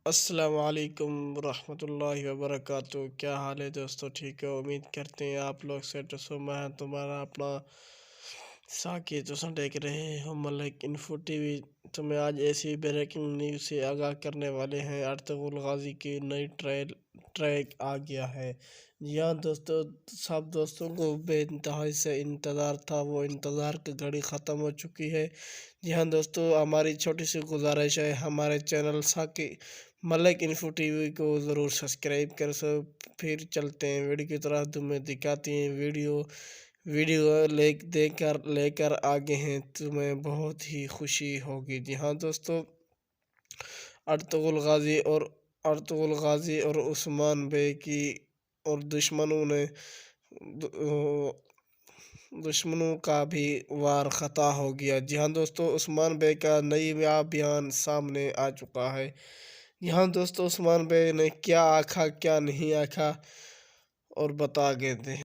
السلام علیکم ورحمۃ اللہ وبرکاتہ۔ کیا حال ہے دوستو؟ ٹھیک ہے؟ امید کرتے ہیں آپ لوگ سے میں تمہارا اپنا ساکی دیکھ رہے ہو ملک انفو ٹی وی۔ تمہیں آج ایسی بریکنگ نیوز سے آگاہ کرنے والے ہیں۔ ارطغرل غازی کی نئی ٹریک آ گیا ہے۔ جی ہاں دوستو، سب دوستوں کو بے انتہائی سے انتظار تھا، وہ انتظار کی گھڑی ختم ہو چکی ہے۔ جی ہاں دوستو، ہماری چھوٹی سی گزارش ہے، ہمارے چینل ساکی ملک انفو ٹی وی کو ضرور سبسکرائب کر سو۔ پھر چلتے ہیں ویڈیو کی طرح، تمہیں دکھاتے ہیں ویڈیو لے کر آگے ہیں، تمہیں بہت ہی خوشی ہوگی۔ جی ہاں دوستو، ارطغرل غازی اور عثمان بے کی اور دشمنوں کا بھی وار ختم ہو گیا۔ جی ہاں دوستو، عثمان بے کا نئی بیان سامنے آ چکا ہے۔ یہاں دوستو، عثمان بے نے کیا آکھا کیا نہیں آکھا اور بتا گئے تھے۔